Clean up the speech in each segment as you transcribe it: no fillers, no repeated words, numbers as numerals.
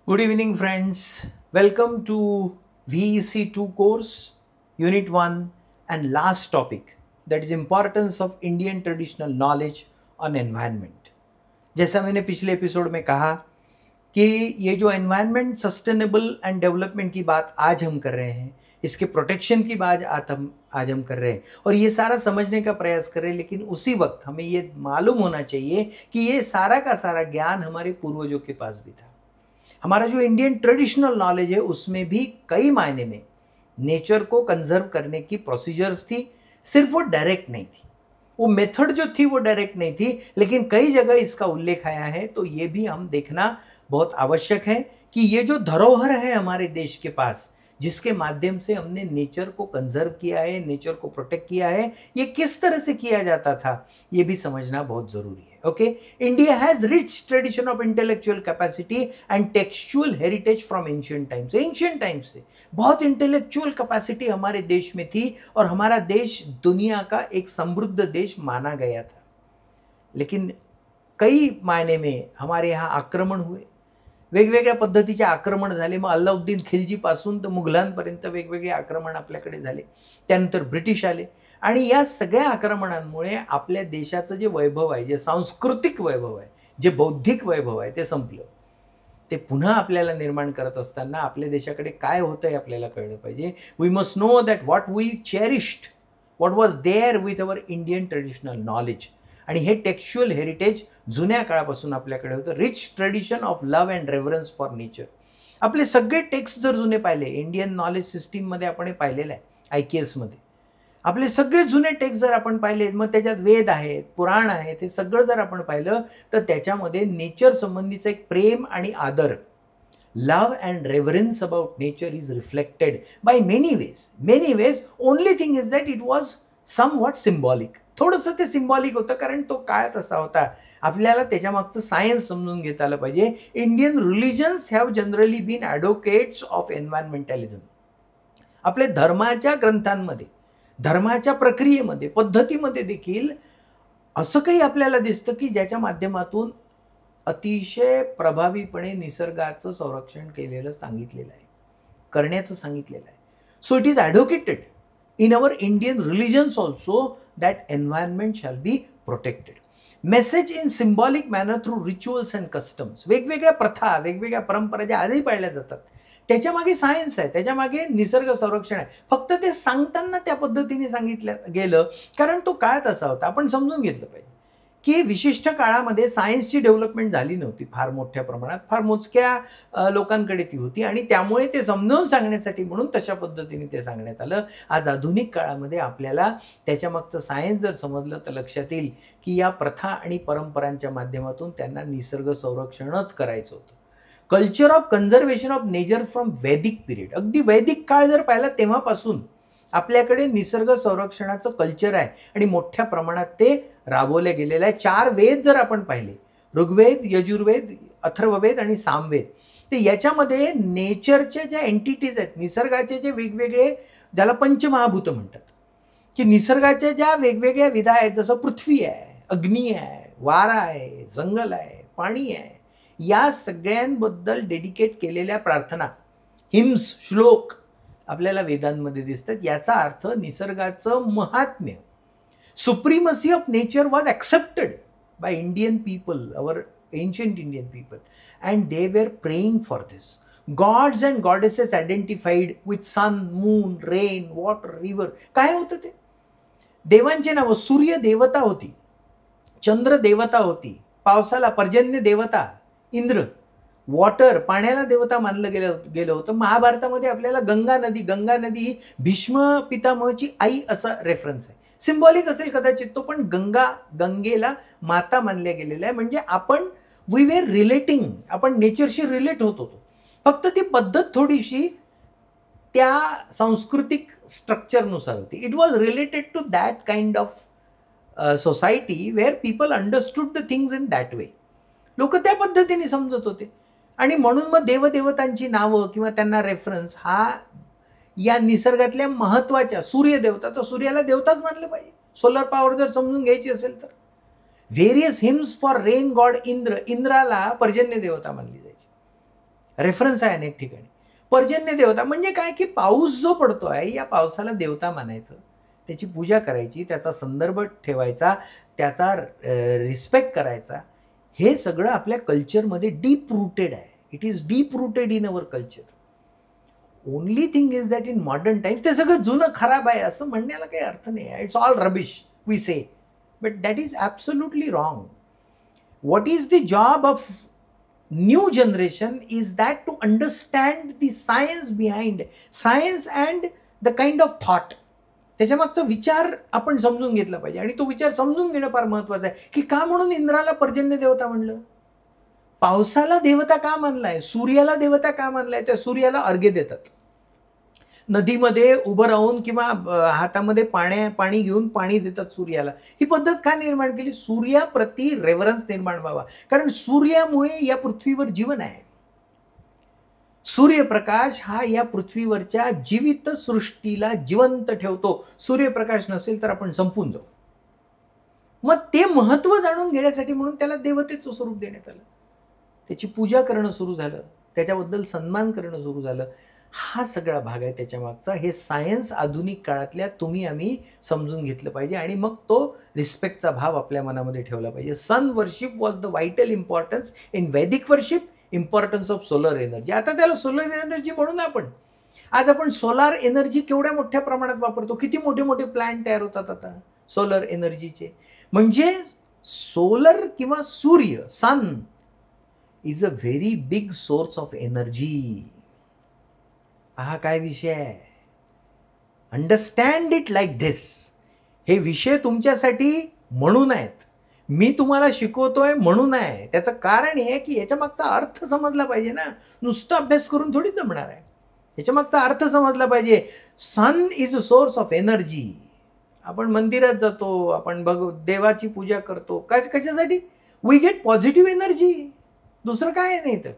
Good evening, friends. Welcome to VEC 2 course, Unit 1, and last topic, that is importance of Indian traditional knowledge on environment. जैसा मैंने पिछले episode में कहा कि ये जो एनवायरनमेंट सस्टेनेबल एंड डेवलपमेंट की बात आज हम कर रहे हैं, इसके प्रोटेक्शन की बात आज हम कर रहे हैं और ये सारा समझने का प्रयास कर रहे हैं, लेकिन उसी वक्त हमें ये मालूम होना चाहिए कि ये सारा का सारा ज्ञान हमारे पूर्वजों के पास भी था। हमारा जो इंडियन ट्रेडिशनल नॉलेज है उसमें भी कई मायने में नेचर को कंजर्व करने की प्रोसीजर्स थी। सिर्फ वो डायरेक्ट नहीं थी, वो मेथड जो थी वो डायरेक्ट नहीं थी, लेकिन कई जगह इसका उल्लेख आया है। तो ये भी हम देखना बहुत आवश्यक है कि ये जो धरोहर है हमारे देश के पास, जिसके माध्यम से हमने नेचर को कंजर्व किया है, नेचर को प्रोटेक्ट किया है, ये किस तरह से किया जाता था ये भी समझना बहुत जरूरी है। Okay, India has rich tradition of intellectual capacity and textual heritage from ancient times. Ancient times से बहुत इंटेलेक्चुअल कैपेसिटी हमारे देश में थी और हमारा देश दुनिया का एक समृद्ध देश माना गया था। लेकिन कई मायने में हमारे यहाँ आक्रमण हुए, वेगवेगळ्या पद्धतीचे आक्रमण झाले। मग अल्लाउद्दीन खिलजीपासून तर मुघलांपर्यंत वेगवेगळे आक्रमण आपल्याकडे झाले, त्यानंतर ब्रिटिश आले आणि या सगळ्या आक्रमणांमुळे आपल्या देशाचं जे वैभव आहे, जे सांस्कृतिक वैभव आहे, जे बौद्धिक वैभव आहे ते संपलं। ते पुन्हा आपल्याला निर्माण करत असताना आपल्या देशाकडे काय होतंय आपल्याला कळलं पाहिजे। We must know that what we cherished, what was there with our Indian traditional knowledge, आणि हे टेक्स्च्युअल हेरिटेज जुन्या काळापासून आपल्याकडे होतं। Rich tradition of love and reverence for nature. आपले सगळे टेक्स्ट जर जुने पाहिले, इंडियन नॉलेज सिस्टीममध्ये आपण हे पाहिलेलं आहे, IKS मध्ये आपले सगळे जुने टेक्स्ट जर आपण पाहिले, मग त्याच्यात वेद आहेत, पुराण आहेत, हे सगळं जर आपण पाहिलं तर त्याच्यामध्ये नेचर संबंधीचं एक प्रेम आणि आदर, love and reverence about nature is reflected by many ways. Only thing is that it was somewhat symbolic. थोडंसं ते सिम्बॉलिक होतं कारण तो काळ तसा होता। आपल्याला त्याच्यामागचं सायन्स समजून घेता आलं पाहिजे। Indian religions have generally been advocates of environmentalism. आपल्या धर्माच्या ग्रंथांमध्ये, धर्माच्या प्रक्रियेमध्ये, पद्धतीमध्ये देखील असं काही आपल्याला दिसतं की ज्याच्या माध्यमातून अतिशय प्रभावीपणे निसर्गाचं संरक्षण केलेलं सांगितलेलं आहे, करण्याचं सांगितलेलं आहे। So it is advocated in our Indian religions also that environment shall be protected. Message in symbolic manner through rituals and customs. वेगवेगळ्या प्रथा, वेगवेगळ्या परंपरा ज्या आजही पाळल्या जातात, त्याच्यामागे सायन्स आहे, त्याच्यामागे निसर्ग संरक्षण आहे। फक्त ते सांगताना त्या पद्धतीने सांगितलं गेलं कारण तो काळ तसा होता। आपण समजून घेतलं पाहिजे की विशिष्ट काळामध्ये सायन्सची डेव्हलपमेंट झाली नव्हती फार मोठ्या प्रमाणात, फार मोजक्या लोकांकडे ती होती आणि त्यामुळे ते समजावून सांगण्यासाठी म्हणून तशा पद्धतीने ते सांगण्यात आलं। आज आधुनिक काळामध्ये आपल्याला त्याच्यामागचं सायन्स जर समजलं तर लक्षात येईल की या प्रथा आणि परंपरांच्या माध्यमातून त्यांना निसर्ग संरक्षणच करायचं होतं। Culture of conservation of nature from वैदिक पिरियड, अगदी वैदिक काळ जर पाहिला तेव्हापासून आपल्याकडे निसर्ग संरक्षणाचं कल्चर आहे आणि मोठ्या प्रमाणात ते राबवले गेलेलं आहे। 4 वेद जर आपण पाहिले, ऋग्वेद, यजुर्वेद, अथर्ववेद आणि सामवेद, तर याच्यामध्ये नेचरच्या ज्या एंटिटीज आहेत, निसर्गाचे जे वेगवेगळे, ज्याला पंचमहाभूत म्हणतात, की निसर्गाच्या ज्या वेगवेगळ्या विधा आहेत, जसं पृथ्वी आहे, अग्नी आहे, वारा आहे, जंगल आहे, पाणी आहे, या सगळ्यांबद्दल डेडिकेट केलेल्या प्रार्थना, हिम्स, श्लोक आपल्याला वेदांमध्ये दिसतात। याचा अर्थ निसर्गाचं महात्म्य, supremacy of nature was accepted by Indian people, our ancient Indian people, and they were praying for this. Gods and goddesses identified with sun, moon, rain, water, river. काय होतं ते? देवांचे नावं, सूर्य देवता होती, चंद्र देवता होती, पावसाला पर्जन्य देवता इंद्र, वॉटर पाण्याला देवता मानलं गेलं होतं। महाभारतामध्ये आपल्याला गंगा नदी ही भीष्म पितामहची आई असा रेफरन्स आहे। सिम्बॉलिक असेल कदाचित तो, पण गंगेला माता मानल्या गेलेला आहे। म्हणजे आपण वी वेर रिलेटिंग, आपण नेचरशी रिलेट होत होतो, फक्त ती पद्धत थोडीशी त्या सांस्कृतिक स्ट्रक्चरनुसार होती। It was related to that kind of society where people understood the things in that way. लोक त्या पद्धतीने समजत होते आणि म्हणून मग देवदेवतांची नावं किंवा त्यांना रेफरन्स हा या निसर्गातल्या महत्त्वाच्या, सूर्यदेवता, तर सूर्याला देवताच मानलं पाहिजे। सोलर पॉवर जर समजून घ्यायची असेल तर various hymns for rain god Indra, इंद्राला पर्जन्य देवता मानली जायची। रेफरन्स आहे अनेक ठिकाणी. पर्जन्य देवता म्हणजे काय, की पाऊस जो पडतो आहे या पावसाला देवता मानायचं, त्याची पूजा करायची, त्याचा संदर्भ ठेवायचा, त्याचा रिस्पेक्ट करायचा. हे सगळं आपल्या कल्चरमध्ये डीप रूटेड आहे. It is deep rooted in our culture. Only thing is that in modern time ते सगळं जुनं खराब आहे असं म्हणण्याला काही अर्थ नाही आहे. It's all rubbish we say, but that is absolutely wrong. What is the job of new generation is that to understand the science behind science and the kind of thought. त्याच्या मागचा विचार आपण समजून घेतला पाहिजे आणि तो विचार समजून घेणं फार महत्वाचं आहे, की का म्हणून इंद्राला पर्जन्य देवता म्हणलं, पावसाला देवता का मानलाय, सूर्याला देवता का मानलाय. त्या सूर्याला अर्घ्य देतात, नदीमध्ये उभं राहून किंवा हातामध्ये पाणी घेऊन पाणी देतात सूर्याला. ही पद्धत का निर्माण केली, सूर्याप्रती रेव्हरन्स निर्माण व्हावा, कारण सूर्यामुळे या पृथ्वीवर जीवन आहे. सूर्यप्रकाश हा या पृथ्वीवरच्या जीवित सृष्टीला जिवंत ठेवतो. सूर्यप्रकाश नसेल तर आपण संपून जाऊ. मग ते महत्व जाणून घेण्यासाठी म्हणून त्याला देवतेचं स्वरूप देण्यात आलं, त्याची पूजा करणं सुरू झालं, त्याच्याबद्दल सन्मान करणं सुरू झालं. हा सगळा भाग आहे त्याच्या मागचा. हे सायन्स आधुनिक काळातल्या तुम्ही आम्ही समजून घेतलं पाहिजे आणि मग तो रिस्पेक्टचा भाव आपल्या मनामध्ये ठेवला पाहिजे. Sun worship was the vital importance in Vedic worship, importance of solar energy. आता त्याला सोलर एनर्जी म्हणून आज आपण सोलार एनर्जी केवढ्या मोठ्या प्रमाणात वापरतो. किती मोठे मोठे प्लांट तयार होतात आता सोलर एनर्जीचे. म्हणजे सोलर किंवा सूर्य, sun is a very big source of energy. हा काय विषय आहे, अंडरस्टँड इट लाईक धिस. हे विषय तुमच्यासाठी म्हणून आहेत, मी तुम्हाला शिकवतोय म्हणून आहे. त्याचं कारण हे की याच्या मागचा अर्थ समजला पाहिजे ना, नुसतं अभ्यास करून थोडी जमणार आहे. याच्या मागचा अर्थ समजला पाहिजे. Sun is a source of energy. आपण मंदिरात जातो, आपण देवाची पूजा करतो, कशासाठी, वी गेट पॉझिटिव्ह एनर्जी, दुसरं काय नाही. तर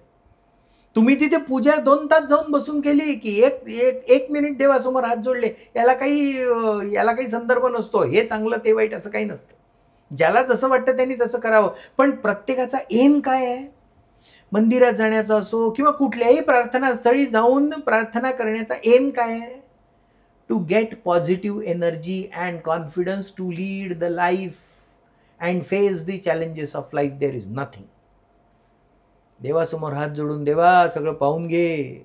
तुम्ही तिथे पूजा 2 तास जाऊन बसून केली की एक मिनिट देवासमोर हात जोडले, याला काही संदर्भ नसतो. हे चांगलं ते वाईट असं काही नसतं. ज्याला जसं वाटतं त्यांनी तसं करावं. पण प्रत्येकाचा एम काय आहे, मंदिरात जाण्याचा असो किंवा कुठल्याही प्रार्थनास्थळी जाऊन प्रार्थना करण्याचा एम काय आहे, to get positive energy and confidence to lead the life and face the challenges of life. There is nothing. देवासमोर हात जोडून, देवा सगळं पाहून घे,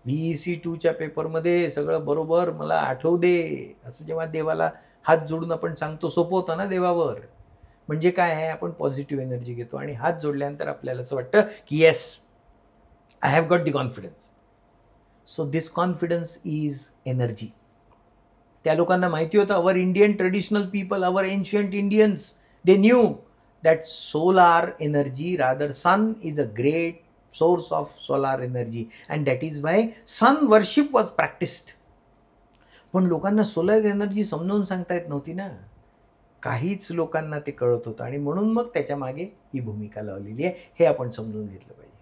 VEC 2च्या पेपरमध्ये सगळं बरोबर मला आठवू दे, असं जेव्हा देवाला हात जोडून आपण सांगतो, सोपं होतं ना देवावर. म्हणजे काय आहे, आपण पॉझिटिव्ह एनर्जी घेतो आणि हात जोडल्यानंतर आपल्याला असं वाटतं की yes, I have got the confidence. So this confidence is energy. त्या लोकांना माहिती होतं, our Indian traditional people, our ancient Indians, they knew that solar energy, rather sun is a great source of solar energy and that is why sun worship was practiced. पण लोकांना solar energy समजावून सांगता येत नव्हती ना, काहीच लोकांना ते कळत होतं आणि म्हणून मग त्याच्या मागे ही भूमिका लावलेली आहे. हे आपण समजून घेतलं पाहिजे.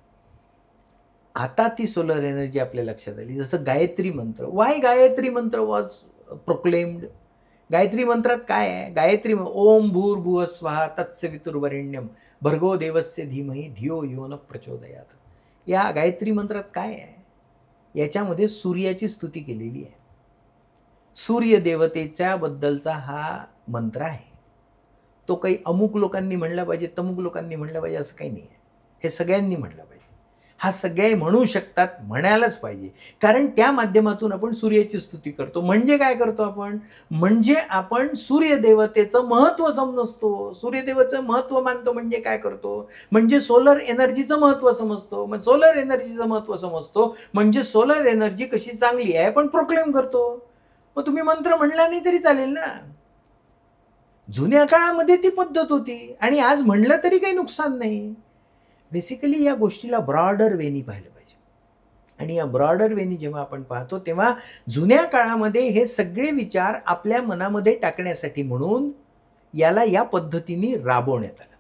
आता ती सोलर एनर्जी आपल्या लक्षात आली. जसं गायत्री मंत्र, वाय गायत्री मंत्र वॉज प्रोक्लेम्ड. गायत्री मंत्रात काय आहे, गायत्री ओम भूर्भुवः स्वः तत्सवितुर्वरेण्यम भर्गो देवस्य धीमहि धियो यो न प्रचोदयात. या गायत्री मंत्रात काय आहे, याच्यामध्ये सूर्याची स्तुती केलेली आहे. सूर्य देवतेच्या बद्दलचा हा मंत्र आहे. तो काही अमुक लोकांनी म्हणला पाहिजे, तमुक लोकांनी म्हणलं पाहिजे असं काही नाही आहे. हे सगळ्यांनी म्हणलं पाहिजे. हा सगळे म्हणू शकतात, म्हणायलाच पाहिजे. कारण त्या माध्यमातून आपण सूर्याची स्तुती करतो. म्हणजे काय करतो आपण, म्हणजे आपण सूर्यदेवतेचं महत्त्व समजतो, सूर्यदेवाचं महत्त्व मानतो. म्हणजे काय करतो, म्हणजे सोलर एनर्जीचं महत्त्व समजतो. मग सोलर एनर्जीचं महत्त्व समजतो म्हणजे सोलर एनर्जी कशी चांगली आहे आपण प्रोक्लेम करतो. मग तुम्ही मंत्र म्हणला नाही तरी चालेल ना. जुन्या काळामध्ये ती पद्धत होती आणि आज म्हणलं तरी काही नुकसान नाही. बेसिकली या गोष्टीला ब्रॉडर वेनी पाहिलं पाहिजे. आणि या ब्रॉडर वेनी जेव्हा आपण पाहतो तेव्हा जुन्या काळामध्ये हे सगळे विचार आपल्या मनामध्ये टाकण्यासाठी म्हणून याला या पद्धतीने राबवण्यात आलं.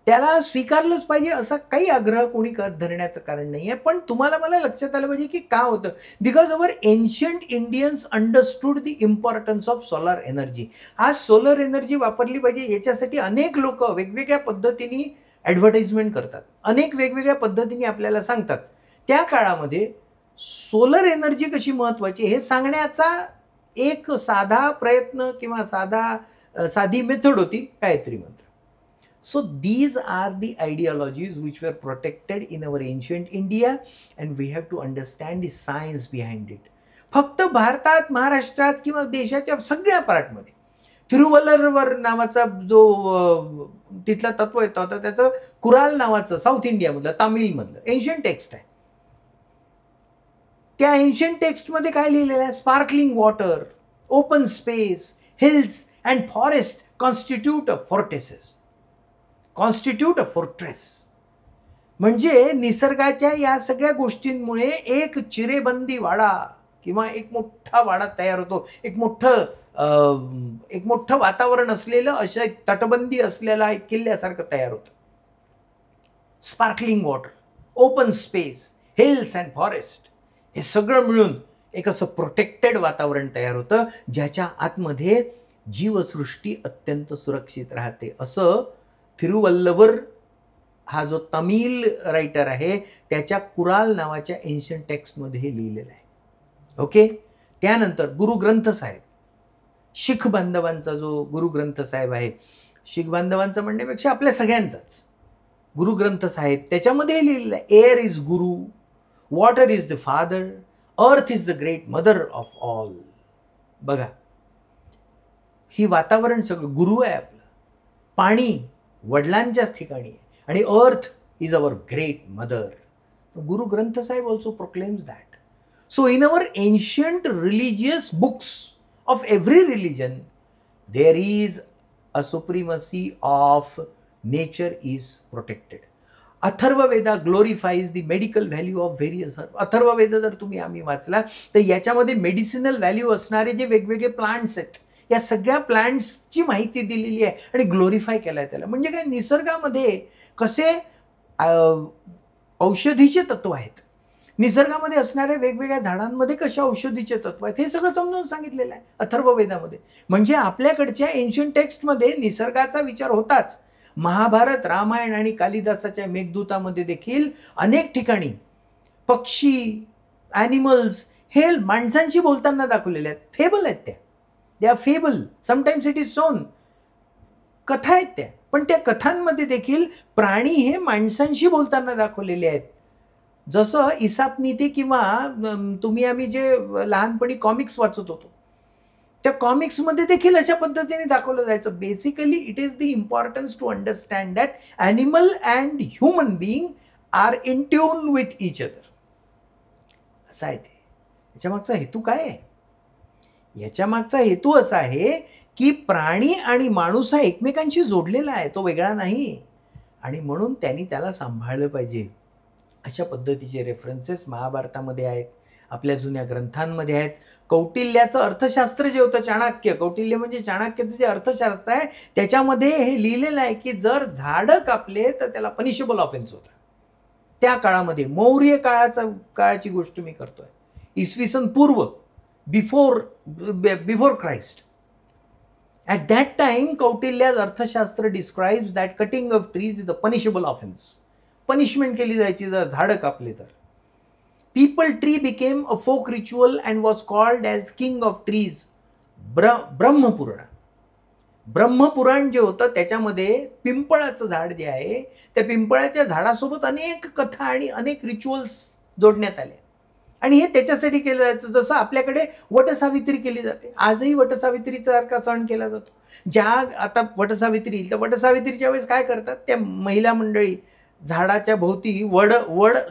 त्याला स्वीकारलंच पाहिजे असा काही आग्रह कोणी धरण्याचं कारण नाही आहे. पण तुम्हाला मला लक्षात आलं पाहिजे की का होतं, because our ancient Indians understood the importance of solar energy. आज सोलर एनर्जी वापरली पाहिजे याच्यासाठी अनेक लोक वेगवेगळ्या पद्धतीने ॲडव्हर्टाइजमेंट करतात, अनेक वेगवेगळ्या पद्धतीने आपल्याला सांगतात. त्या काळामध्ये सोलर एनर्जी कशी महत्त्वाची हे सांगण्याचा एक साधा प्रयत्न किंवा साधी मेथड होती गायत्री मंत्र. So these are the ideologies which were protected in our ancient India and we have to understand the science behind it. फक्त भारतात, महाराष्ट्रात किंवा देशाच्या सगळ्या पार्टमध्ये थिरुवल्लवर नावाचा जो तिथला तत्व येत होता त्याचं कुराल नावाचं साऊथ इंडियामधलं, तामिळमधलं एन्शियंट टेक्स्ट आहे. त्या एन्शियंट टेक्स्टमध्ये काय लिहिलेलं आहे? Sparkling water, open space, hills and forest constitute a fortresses, constitute a fortress. म्हणजे निसर्गाच्या या सगळ्या गोष्टींमुळे एक चिरेबंदी वाडा किंवा एक मोठा वाडा तयार होतो, एक मोठं वातावरण असलेलं अशा तटबंदी असलेला एक किल्ल्यासारखं तयार होतं. Sparkling water, open space, hills and forest हे सगळं मिळून एक असं प्रोटेक्टेड वातावरण तयार होतं ज्याच्या आतमध्ये जीवसृष्टी अत्यंत सुरक्षित राहते, असं थिरुवल्लवर हा जो तमिळ रायटर आहे त्याच्या कुराल नावाच्या एन्शियंट टेक्स्टमध्ये हे लिहिलेलं आहे. ओके. त्यानंतर गुरु ग्रंथ साहेब, शीख बांधवांचा जो गुरु ग्रंथ साहेब आहे, शीख बांधवांचा म्हणण्यापेक्षा आपल्या सगळ्यांचाच गुरु ग्रंथ साहेब, त्याच्यामध्ये लिहिलेलं आहे air is Guru, water is the father, earth is the great mother of all. बघा, ही वातावरण सगळं गुरु आहे आपलं, पाणी वडिलांच्याच ठिकाणी आहे आणि earth is our great mother. Guru Granth Sahib also proclaims that. So in our ancient religious books of every religion, there is a supremacy of nature is protected. Atharva Veda glorifies the medical value of various herbs. Atharva Veda जर तुम्ही आम्ही वाचला तर याच्यामध्ये medicinal value असणारे जे वेगवेगळे plants आहेत या सगळ्या प्लांट्सची माहिती दिलेली आहे आणि ग्लोरिफाय केलं आहे त्याला. म्हणजे काय, निसर्गामध्ये कसे औषधीचे तत्व आहेत, निसर्गामध्ये असणाऱ्या वेगवेगळ्या झाडांमध्ये कशा औषधीचे तत्व आहेत हे सगळं समजावून सांगितलेलं आहे अथर्ववेदामध्ये. म्हणजे आपल्याकडच्या एन्शियंट टेक्स्टमध्ये निसर्गाचा विचार होताच. महाभारत, रामायण आणि कालिदासाच्या मेघदूतामध्ये देखील अनेक ठिकाणी पक्षी, ॲनिमल्स हे माणसांशी बोलताना दाखवलेले आहेत. फेबल आहेत त्या, they are fable, sometimes it is सोन, कथा आहेत त्या. पण त्या कथांमध्ये देखील प्राणी हे माणसांशी बोलताना दाखवलेले आहेत. जसं इसापनीती किंवा तुम्ही आम्ही जे लहानपणी कॉमिक्स वाचत होतो त्या कॉमिक्समध्ये देखील अशा पद्धतीने दाखवलं जायचं. Basically it is the importance to understand that animal and human being are in tune with each other. असं आहे ते. याच्यामागचा हेतू काय आहे? याच्यामागचा हेतू असा आहे की प्राणी आणि माणूस हा एकमेकांशी जोडलेला आहे, तो वेगळा नाही, आणि म्हणून त्यांनी त्याला सांभाळलं पाहिजे. अशा पद्धतीचे रेफरन्सेस महाभारतामध्ये आहेत, आपल्या जुन्या ग्रंथांमध्ये आहेत. कौटिल्याचं अर्थशास्त्र जे होतं, चाणक्य, कौटिल्य म्हणजे चाणक्याचं जे अर्थशास्त्र आहे त्याच्यामध्ये हे लिहिलेलं आहे की जर झाडं कापले तर त्याला पनिशेबल ऑफेन्स होतं. त्या काळामध्ये मौर्य काळाची गोष्ट मी करतोय, इसवी सन पूर्व, before Christ. At that time, Kautilya's अर्थशास्त्र describes that cutting of trees is a punishable offense. Punishment केली जायची जर झाडं कापले तर. People tree became a folk ritual and was called as king of trees. Brahma Purana. Brahma Purana जे होतं त्याच्यामध्ये पिंपळाचं झाड जे आहे त्या पिंपळाच्या झाडासोबत अनेक कथा आणि अनेक रिच्युअल्स जोडण्यात आले आणि हे त्याच्यासाठी केलं जायचं. जसं आपल्याकडे वटसावित्री केली जाते, आजही वटसावित्रीचा सारखा सण केला जातो. आता वटसावित्री, तर वटसावित्रीच्या वेळेस काय करतात, त्या महिला मंडळी झाडाच्या भोवती वड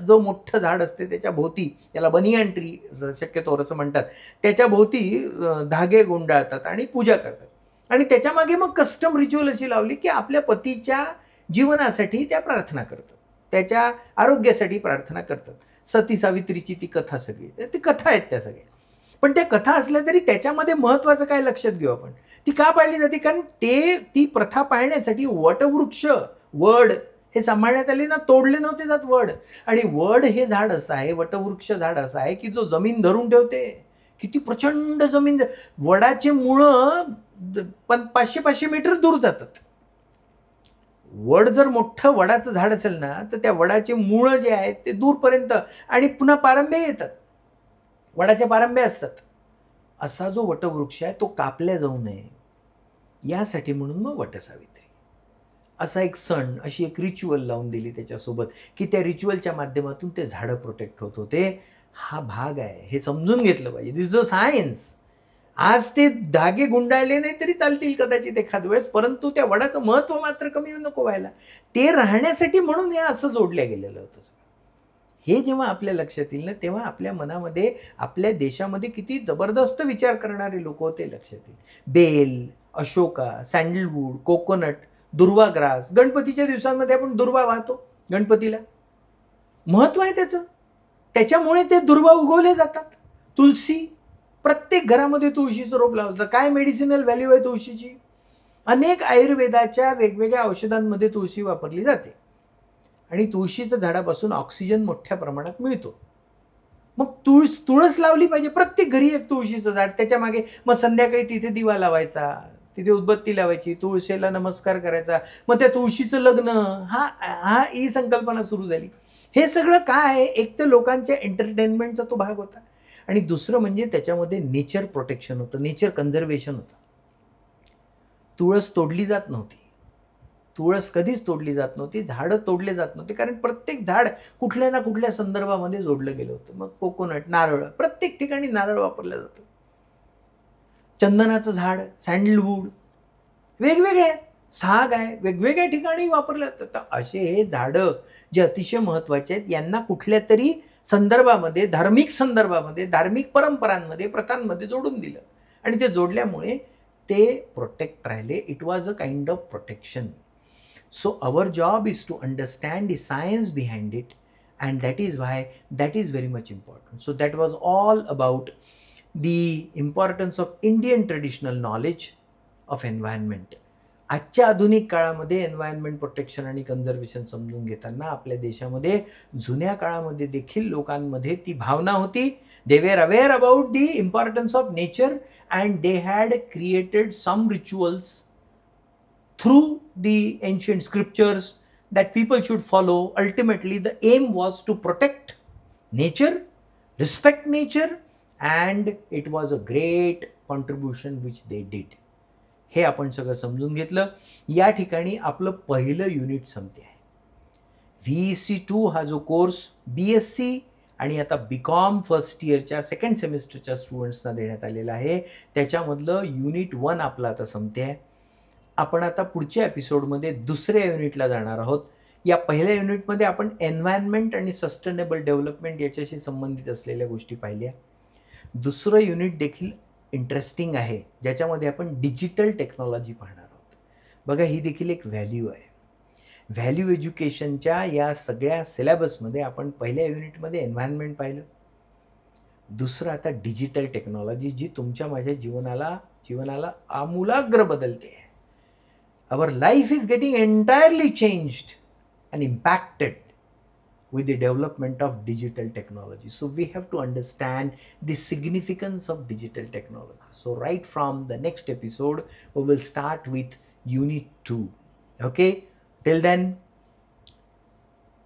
जो मोठं झाड असते त्याच्या भोवती, त्याला बनियन ट्री शक्यतो असं म्हणतात, त्याच्या भोवती धागे गुंडाळतात आणि पूजा करतात. आणि त्याच्यामागे मग कस्टम रिच्युअल अशी लावली की आपल्या पतीच्या जीवनासाठी त्या प्रार्थना करतात, त्याच्या आरोग्यासाठी प्रार्थना करतात. सती सावित्रीची ती कथा सगळी, ती कथा आहेत त्या सगळ्या. पण त्या कथा असल्या तरी त्याच्यामध्ये महत्त्वाचं काय लक्षात घेऊ आपण, ती का पाळली जाते, कारण ती प्रथा पाळण्यासाठी वटवृक्ष, वड हे सांभाळण्यात आले ना, तोडले नव्हते जात वड. आणि वड हे झाड असं आहे, वटवृक्ष झाड असं आहे की जो जमीन धरून ठेवते. किती प्रचंड जमीन, वडाचे मुळं 500-500 मीटर दूर जातात. वड जर मोठं वडाचं झाड असेल ना, तर त्या वडाचे मूळ जे आहेत ते दूरपर्यंत आणि पुन्हा पारंब्या येतात, वडाच्या पारंब्या असतात. असा जो वटवृक्ष आहे तो कापल्या जाऊ नये यासाठी म्हणून मग वटसावित्री असा एक सण, अशी एक रिच्युअल लावून दिली त्याच्यासोबत, की त्या रिच्युअलच्या माध्यमातून ते झाडं प्रोटेक्ट होत होते. हा भाग आहे, हे समजून घेतलं पाहिजे. दिस इज अ सायन्स. आज ते धागे गुंडाळले नाही तरी चालतील कदाचित एखाद वेळेस, परंतु त्या वडाचं महत्त्व मात्र कमी नको व्हायला. ते राहण्यासाठी म्हणून हे असं जोडल्या गेलेलं होतं. हे जेव्हा आपल्या लक्षात येईल ना, तेव्हा आपल्या मनामध्ये, आपल्या देशामध्ये किती जबरदस्त विचार करणारे लोक होते लक्षात येईल. बेल, अशोका, सँडलवूड, कोकोनट, दुर्वा ग्रास. गणपतीच्या दिवसांमध्ये आपण दुर्वा वाहतो गणपतीला, महत्व आहे त्याचं. त्याच्यामुळे ते दुर्वा उगवले जातात. तुळशी, प्रत्येक घरामध्ये तुळशीचं रोप लावलं. काय मेडिसिनल व्हॅल्यू आहे तुळशीची. अनेक आयुर्वेदाच्या वेगवेगळ्या औषधांमध्ये तुळशी वापरली जाते आणि तुळशीच्या झाडापासून ऑक्सिजन मोठ्या प्रमाणात मिळतो. मग तुळस लावली पाहिजे. प्रत्येक घरी एक तुळशीचं झाड, त्याच्या मागे मग संध्याकाळी तिथे दिवा लावायचा, तिथे उदबत्ती लावायची, तुळशीला नमस्कार करायचा, मग त्या तुळशीचं लग्न. ही संकल्पना सुरू झाली. हे सगळं काय, एक तर लोकांच्या एंटरटेनमेंटचा तो भाग होता आणि दुसरं म्हणजे त्याच्यामध्ये नेचर प्रोटेक्शन होतं, नेचर कन्झर्वेशन होतं. तुळस तोडली जात नव्हती. तुळस कधीच तोडली जात नव्हती, झाडं तोडले जात नव्हते, कारण प्रत्येक झाड कुठल्या ना कुठल्या संदर्भामध्ये जोडलं गेलं होतं. मग कोकोनट, नारळ, प्रत्येक ठिकाणी नारळ वापरलं जातं. चंदनाचं झाड, सँडलवूड, वेगवेगळे साग आहे, वेगवेगळ्या ठिकाणी वापरले जातात. असे हे झाडं जे अतिशय महत्त्वाचे आहेत, यांना कुठल्या तरी संदर्भामध्ये, धार्मिक संदर्भामध्ये, धार्मिक परंपरांमध्ये, प्रथांमध्ये जोडून दिलं आणि ते जोडल्यामुळे ते प्रोटेक्ट राहिले. It was a kind of protection. So our job is to understand the science behind it, and that is why that is very much important. So that was all about the importance of Indian traditional knowledge of environment. आजच्या आधुनिक काळामध्ये environment protection आणि conservation समजून घेताना आपल्या देशामध्ये जुन्या काळामध्ये देखील लोकांमध्ये ती भावना होती. They were aware about the importance of nature and they had created some rituals through the ancient scriptures that people should follow. Ultimately, the aim was to protect nature, respect nature, and it was a great contribution which they did. हे आपण सगळं समजून घेतलं. या ठिकाणी आपलं पहिलं unit संपते आहे. VEC2 हा जो कोर्स BSc आणि आता BCom फर्स्ट इयरच्या सेकंड सेमिस्टरच्या स्टुडंट्सना देण्यात आलेला आहे, त्याच्यामधलं युनिट 1 आपलं आता संपते आहे. आपण आता पुढच्या एपिसोडमध्ये दुसऱ्या युनिटला जाणार आहोत. या पहिल्या युनिटमध्ये आपण एन्व्हायरमेंट आणि सस्टेनेबल डेव्हलपमेंट याच्याशी संबंधित असलेल्या गोष्टी पाहिल्या. दुसरं युनिट देखील इंटरेस्टिंग आहे, ज्याच्यामध्ये आपण डिजिटल टेक्नॉलॉजी पाहणार आहोत. बघा, ही देखील एक व्हॅल्यू आहे. व्हॅल्यू एज्युकेशनच्या या सगळ्या सिलेबसमध्ये आपण पहिल्या युनिटमध्ये एन्व्हायरमेंट पाहिलं. दुसरं आता डिजिटल टेक्नॉलॉजी, जी तुमच्या माझ्या जीवनाला आमूलाग्र बदलते. Our life is getting entirely changed and impacted with the development of digital technology. So we have to understand the significance of digital technology. So right from the next episode, we will start with Unit 2. Okay? Till then,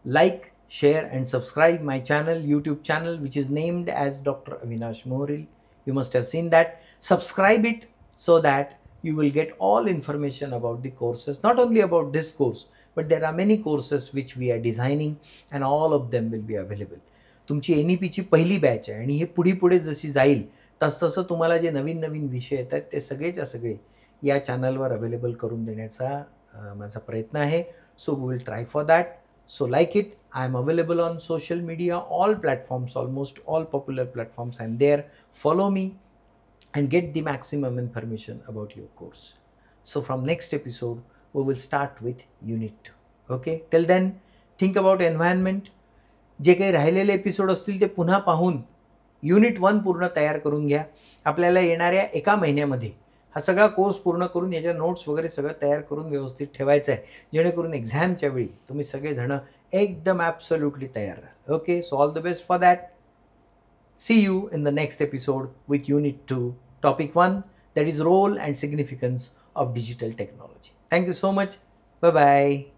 like, share and subscribe my channel, YouTube channel, which is named as Dr. Avinash Mohril. You must have seen that. Subscribe it so that you will get all information about the courses, not only about this course, but there are many courses which we are designing and all of them will be available. तुमची NEPची पहिली batch आहे आणि हे पुढे जशी जाईल तसं तुम्हाला जे नवीन विषय येतात ते सगळेच्या सगळे या चॅनलवर अवेलेबल करून देण्याचा माझा प्रयत्न आहे. So we will try for that. So like it. I am available on social media, all platforms, almost all popular platforms. I am there. Follow me and get the maximum information about your course. So from next episode, we will start with Unit 2. Okay? Till then, think about environment. जे काही राहिलेले episode असतील ते पुन्हा पाहून Unit 1 पूर्ण तयार करून घ्या. आपल्याला येणाऱ्या एका महिन्यामध्ये हा सगळा कोर्स पूर्ण करून याच्या नोट्स वगैरे सगळं तयार करून व्यवस्थित ठेवायचं आहे, जेणेकरून एक्झामच्या वेळी तुम्ही सगळेजण एकदम ॲब्सोल्युटली तयार राहाल. Okay? So all the best for that. See you in the next episode with Unit 2, Topic 1, that is role and significance of digital technology. Thank you so much. Bye-bye.